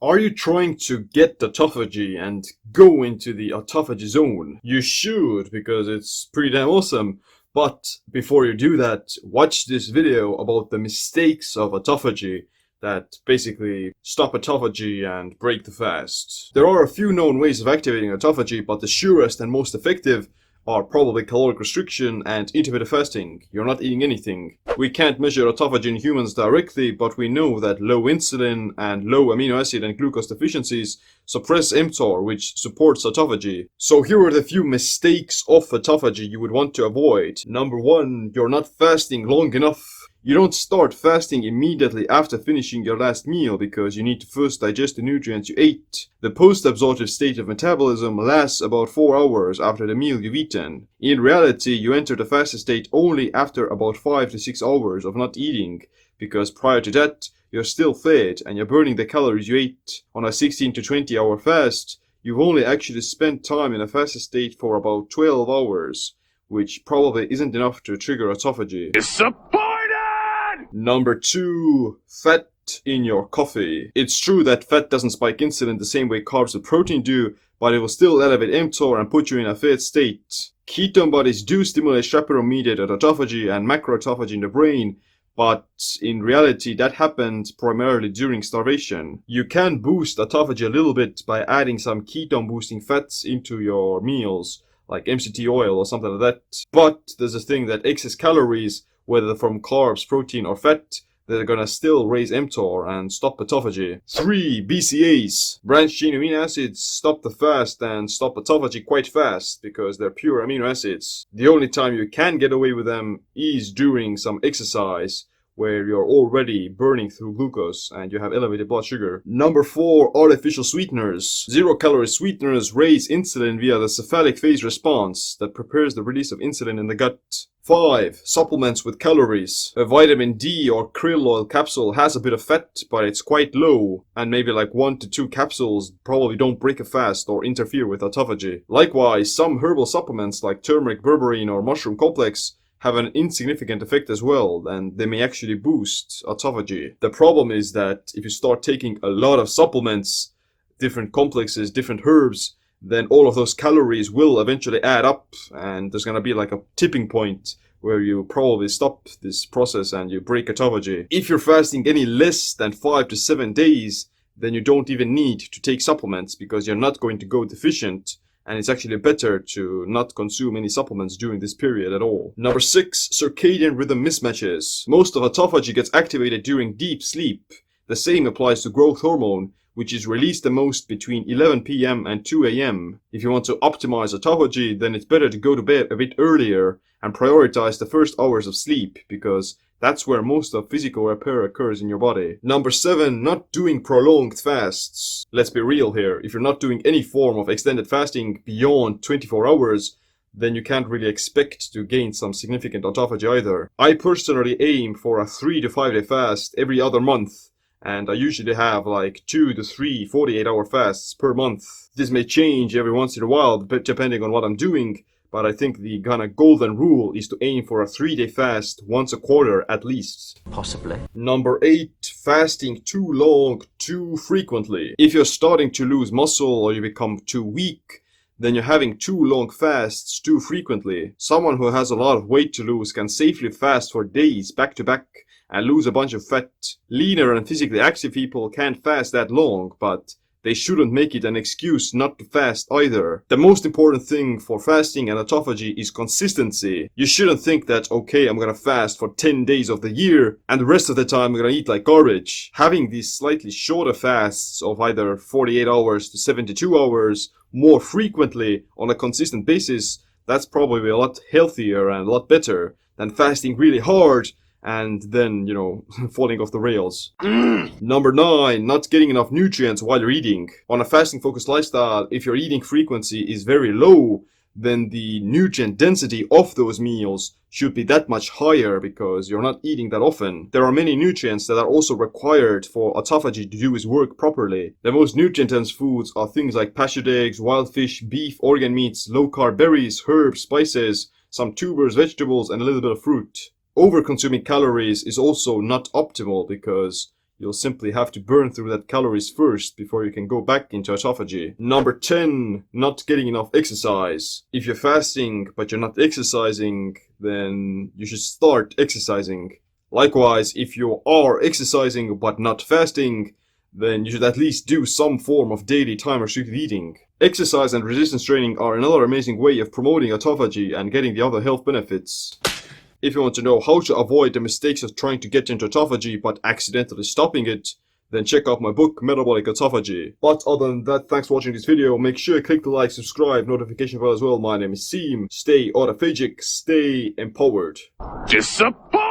Are you trying to get autophagy and go into the autophagy zone? You should, because it's pretty damn awesome. But before you do that, watch this video about the mistakes of autophagy that basically stop autophagy and break the fast. There are a few known ways of activating autophagy, but the surest and most effective are probably caloric restriction and intermittent fasting. You're not eating anything. We can't measure autophagy in humans directly, but we know that low insulin and low amino acid and glucose deficiencies suppress mTOR, which supports autophagy. So here are the few mistakes of autophagy you would want to avoid. Number 1, you're not fasting long enough. You don't start fasting immediately after finishing your last meal because you need to first digest the nutrients you ate. The post-absorptive state of metabolism lasts about 4 hours after the meal you've eaten. In reality, you enter the fasted state only after about 5 to 6 hours of not eating, because prior to that, you're still fed and you're burning the calories you ate. On a 16 to 20 hour fast, you've only actually spent time in a fasted state for about 12 hours, which probably isn't enough to trigger autophagy. Number 2, fat in your coffee. It's true that fat doesn't spike insulin the same way carbs and protein do, but it will still elevate mTOR and put you in a fed state. Ketone bodies do stimulate chaperone-mediated autophagy and macroautophagy in the brain, but in reality that happened primarily during starvation. You can boost autophagy a little bit by adding some ketone boosting fats into your meals, like MCT oil or something like that. But there's a thing that excess calories, whether from carbs, protein, or fat, they're gonna still raise mTOR and stop autophagy. 3. BCAAs. Branched chain amino acids stop the fast and stop autophagy quite fast because they're pure amino acids. The only time you can get away with them is during some exercise, where you're already burning through glucose and you have elevated blood sugar. Number 4, artificial sweeteners. 0-calorie sweeteners raise insulin via the cephalic phase response that prepares the release of insulin in the gut. 5. Supplements with calories. A vitamin D or krill oil capsule has a bit of fat, but it's quite low, and maybe like 1 to 2 capsules probably don't break a fast or interfere with autophagy. Likewise, some herbal supplements like turmeric, berberine, or mushroom complex have an insignificant effect as well, and they may actually boost autophagy. The problem is that if you start taking a lot of supplements, different complexes, different herbs, then all of those calories will eventually add up, and there's gonna be like a tipping point where you probably stop this process and you break autophagy. If you're fasting any less than 5 to 7 days, then you don't even need to take supplements because you're not going to go deficient. And it's actually better to not consume any supplements during this period at all. Number 6, circadian rhythm mismatches. Most of autophagy gets activated during deep sleep. The same applies to growth hormone, which is released the most between 11 p.m. and 2 a.m. If you want to optimize autophagy, then it's better to go to bed a bit earlier and prioritize the first hours of sleep, because that's where most of physical repair occurs in your body. Number 7, not doing prolonged fasts. Let's be real here. If you're not doing any form of extended fasting beyond 24 hours, then you can't really expect to gain some significant autophagy either. I personally aim for a 3 to 5 day fast every other month, and I usually have like 2 to 3 48-hour fasts per month. This may change every once in a while, but depending on what I'm doing. But I think the kind of golden rule is to aim for a 3-day fast once a quarter at least. Possibly. Number 8, fasting too long, too frequently. If you're starting to lose muscle or you become too weak, then you're having too long fasts too frequently. Someone who has a lot of weight to lose can safely fast for days back to back and lose a bunch of fat. Leaner and physically active people can't fast that long, but they shouldn't make it an excuse not to fast either. The most important thing for fasting and autophagy is consistency. You shouldn't think that, okay, I'm gonna fast for 10 days of the year and the rest of the time I'm gonna eat like garbage. Having these slightly shorter fasts of either 48 hours to 72 hours more frequently on a consistent basis, that's probably a lot healthier and a lot better than fasting really hard and then, falling off the rails. Number 9, not getting enough nutrients while you're eating. On a fasting focused lifestyle, if your eating frequency is very low, then the nutrient density of those meals should be that much higher because you're not eating that often. There are many nutrients that are also required for autophagy to do its work properly. The most nutrient-dense foods are things like pastured eggs, wild fish, beef, organ meats, low-carb berries, herbs, spices, some tubers, vegetables, and a little bit of fruit. Over-consuming calories is also not optimal because You'll simply have to burn through that calories first before you can go back into autophagy. Number 10, not getting enough exercise. If you're fasting but you're not exercising, then you should start exercising. Likewise, if you are exercising but not fasting, then you should at least do some form of daily time restricted eating. Exercise and resistance training are another amazing way of promoting autophagy and getting the other health benefits. If you want to know how to avoid the mistakes of trying to get into autophagy but accidentally stopping it, then check out my book, Metabolic Autophagy. But other than that, thanks for watching this video. Make sure you click the like, subscribe, notification bell as well. My name is Seem. Stay autophagic, stay empowered. Disappointed!